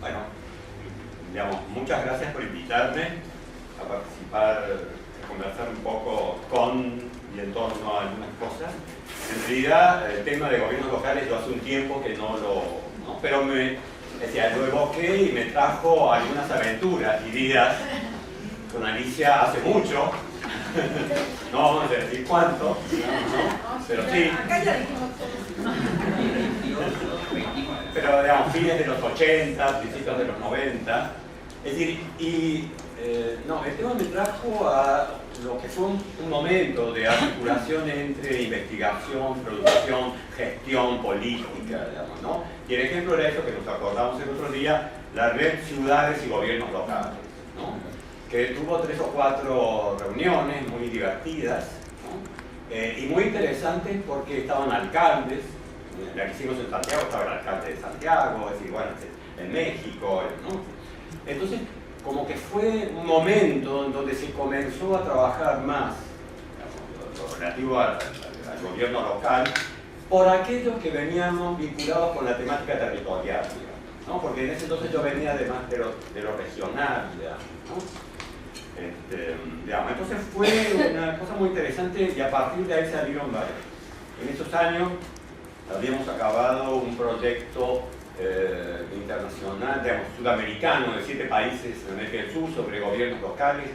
Bueno, digamos, muchas gracias por invitarme a participar, a conversar un poco con y en torno a algunas cosas. En realidad, el tema de gobiernos locales yo hace un tiempo que no lo... pero lo evoqué y me trajo algunas aventuras vividas con Alicia hace mucho. No vamos a decir cuánto, ¿no? Pero sí. Pero digamos, fines de los 80, principios de los 90. Es decir, el tema me trajo a lo que fue un momento de articulación entre investigación, producción, gestión política, digamos, ¿no? Y el ejemplo era eso que nos acordamos el otro día, la red Ciudades y Gobiernos Locales, ¿no? Que tuvo 3 o 4 reuniones muy divertidas, ¿no? Y muy interesantes porque estaban alcaldes. La que hicimos en Santiago estaba el alcalde de Santiago, es decir, bueno, en México, ¿no? Entonces, como que fue un momento en donde se comenzó a trabajar más, digamos, lo relativo al gobierno local, por aquellos que veníamos vinculados con la temática territorial, digamos, ¿no? Porque en ese entonces yo venía además de lo regional, digamos, ¿no? Digamos, entonces fue una cosa muy interesante y a partir de ahí salieron varios. En esos años habíamos acabado un proyecto internacional, digamos, sudamericano, de 7 países en América del Sur sobre gobiernos locales,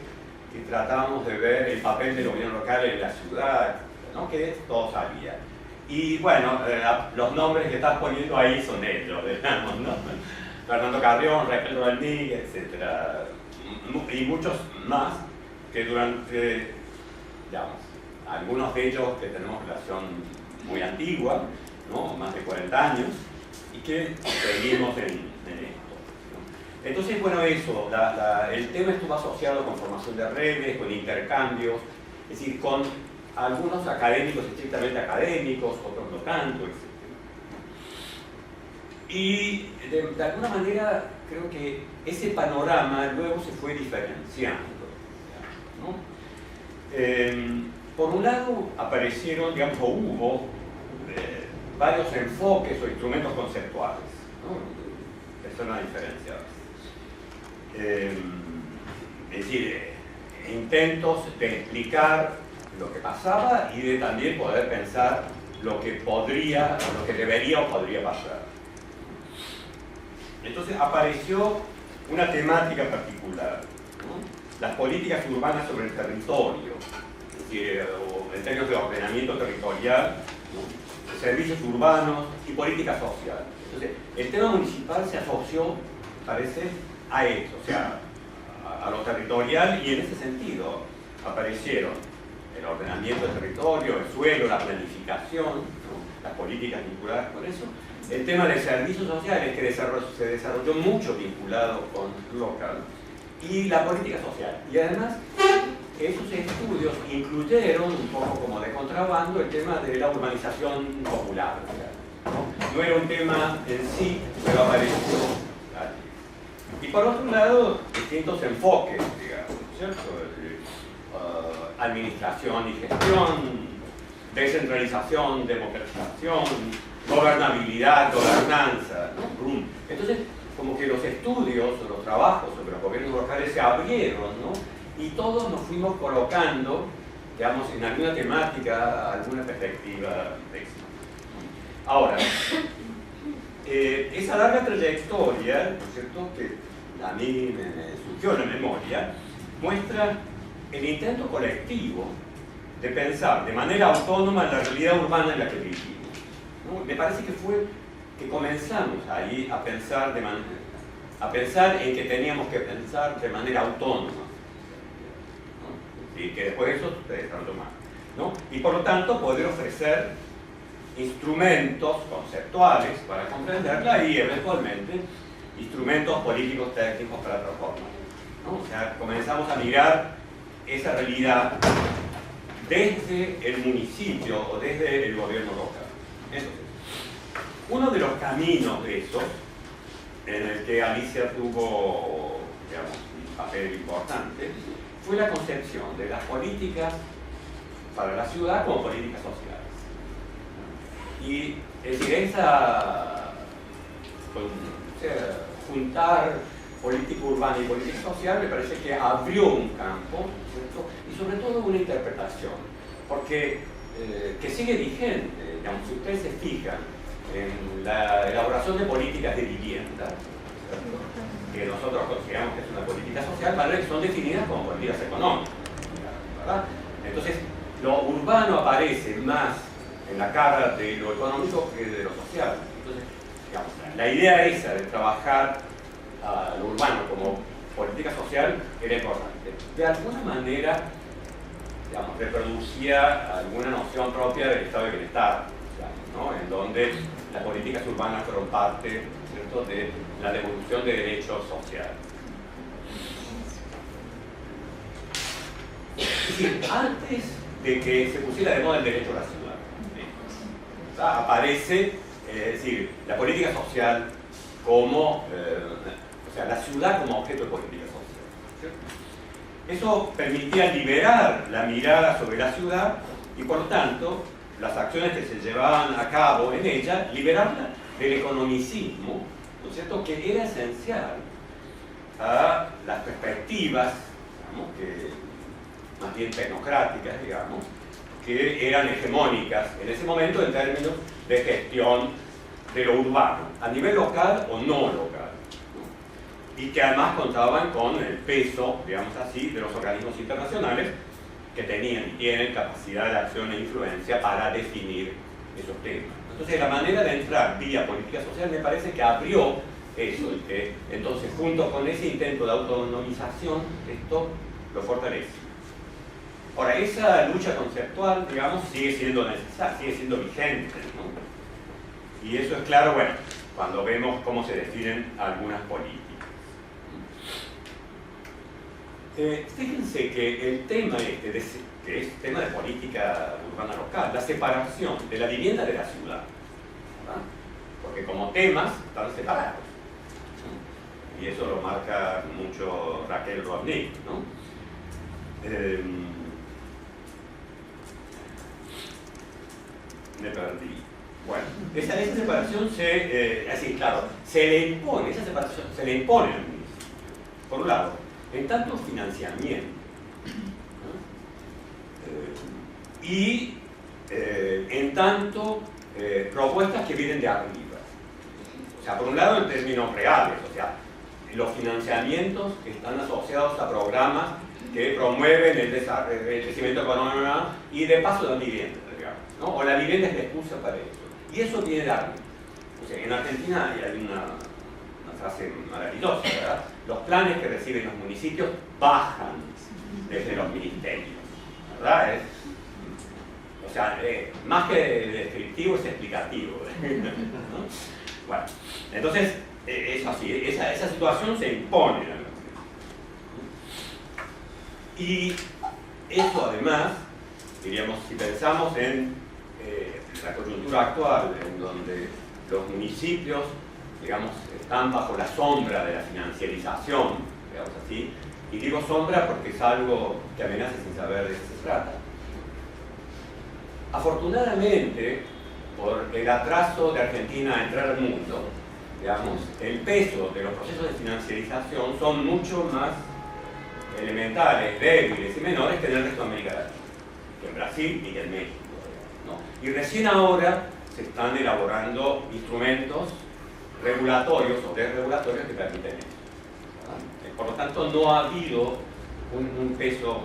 y tratábamos de ver el papel del gobierno local en la ciudad, ¿no? Que todo sabía. Y bueno, los nombres que estás poniendo ahí son ellos, digamos, ¿no? Fernando Carrión, Raquel Valmí, etc. Y muchos más que durante, digamos, algunos de ellos que tenemos relación muy antigua, ¿no? Más de 40 años, y que seguimos en esto, ¿no? Entonces, bueno, eso, el tema estuvo asociado con formación de redes, con intercambios, es decir, con algunos académicos estrictamente académicos, otros no tanto, etc. Y de alguna manera creo que ese panorama luego se fue diferenciando, ¿no? Por un lado aparecieron, digamos, o hubo varios enfoques o instrumentos conceptuales, ¿no? Eso es una diferencia. Es decir, intentos de explicar lo que pasaba y de también poder pensar lo que podría, lo que debería o podría pasar. Entonces apareció una temática particular, ¿no? Las políticas urbanas sobre el territorio, es decir, en términos de ordenamiento territorial, ¿no? Servicios urbanos y política social. Entonces, el tema municipal se asoció, parece, a eso, o sea, a lo territorial, y en ese sentido aparecieron el ordenamiento del territorio, el suelo, la planificación, ¿no? Las políticas vinculadas con eso, el tema de servicios sociales que se desarrolló mucho vinculado con local, y la política social. Y además, esos estudios incluyeron, un poco como de contrabando, el tema de la urbanización popular, ¿no? No era un tema en sí, pero apareció allí. Y por otro lado, distintos enfoques, digamos, ¿cierto? Administración y gestión, descentralización, democratización, gobernabilidad, gobernanza, ¿no? Entonces, como que los estudios, los trabajos sobre los gobiernos locales se abrieron, ¿no? Y todos nos fuimos colocando, digamos, en alguna temática, alguna perspectiva de eso. Ahora, esa larga trayectoria, ¿no es cierto?, que a mí me surgió en la memoria, muestra el intento colectivo de pensar de manera autónoma la realidad urbana en la que vivimos, ¿no? Me parece que fue que comenzamos ahí a pensar en que teníamos que pensar de manera autónoma, ¿no? Y que después eso se desarrolló más, ¿no? Y por lo tanto poder ofrecer instrumentos conceptuales para comprenderla y eventualmente instrumentos políticos técnicos para transformarla, ¿no? O sea, comenzamos a mirar esa realidad desde el municipio o desde el gobierno local. Entonces, uno de los caminos de eso, en el que Alicia tuvo, digamos, un papel importante, fue la concepción de las políticas para la ciudad como políticas sociales. Y es decir, esa sea, juntar política urbana y política social me parece que abrió un campo, ¿cierto? Y sobre todo una interpretación, porque que sigue vigente, digamos, si ustedes se fijan en la elaboración de políticas de vivienda, ¿cierto?, que nosotros consideramos que es una política social, ¿vale?, son definidas como políticas económicas, ¿verdad? Entonces, lo urbano aparece más en la cara de lo económico que de lo social. Entonces, digamos, la idea esa de trabajar lo urbano como política social era importante. De alguna manera, digamos, reproducía alguna noción propia del estado de bienestar, digamos, ¿no?, en donde las políticas urbanas fueron parte, ¿cierto?, de la devolución de derechos sociales. Es decir, antes de que se pusiera de moda el derecho a la ciudad, ¿sí?, aparece, es decir, la política social como, o sea, la ciudad como objeto de política social, ¿cierto? Eso permitía liberar la mirada sobre la ciudad y, por tanto, las acciones que se llevaban a cabo en ella, liberarla del economicismo, ¿no es cierto?, que era esencial a las perspectivas, digamos, que, más bien tecnocráticas, digamos, que eran hegemónicas en ese momento en términos de gestión de lo urbano, a nivel local o no local, ¿no?, y que además contaban con el peso, digamos así, de los organismos internacionales que tenían y tienen capacidad de acción e influencia para definir esos temas. Entonces, la manera de entrar vía política social me parece que abrió eso, y que entonces, junto con ese intento de autonomización, esto lo fortalece. Ahora, esa lucha conceptual, digamos, sigue siendo necesaria, sigue siendo vigente, ¿no? Y eso es claro, bueno, cuando vemos cómo se definen algunas políticas. Fíjense que el tema este, que es tema de política urbana local, la separación de la vivienda de la ciudad, ¿verdad?, porque como temas están separados, ¿no?, y eso lo marca mucho Raquel Rodnik, ¿no? Me perdí. Bueno, esa separación así, claro, se le impone, esa separación se le impone al municipio. Por un lado, en tanto financiamiento, ¿no?, y en tanto propuestas que vienen de arriba. O sea, por un lado en términos reales, o sea, los financiamientos que están asociados a programas que promueven el crecimiento económico y de paso dan vivienda, digamos, ¿no? O la vivienda es la excusa para eso. Y eso viene de arriba. O sea, en Argentina hay una frase maravillosa, ¿verdad? Los planes que reciben los municipios bajan desde los ministerios, ¿verdad? O sea, más que descriptivo es explicativo, ¿no? Bueno, entonces, es así, esa situación se impone. Y eso además, diríamos, si pensamos en la coyuntura actual, en donde los municipios, digamos, están bajo la sombra de la financiarización, digamos así, y digo sombra porque es algo que amenaza sin saber de qué se trata. Afortunadamente, por el atraso de Argentina a entrar al mundo, digamos, el peso de los procesos de financiarización son mucho más elementales, débiles y menores que en el resto de América Latina, que en Brasil y que en México, ¿no? Y recién ahora se están elaborando instrumentos regulatorios o desregulatorios que permiten eso, ¿verdad? Por lo tanto, no ha habido un peso,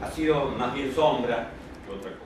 ha sido más bien sombra que otra cosa.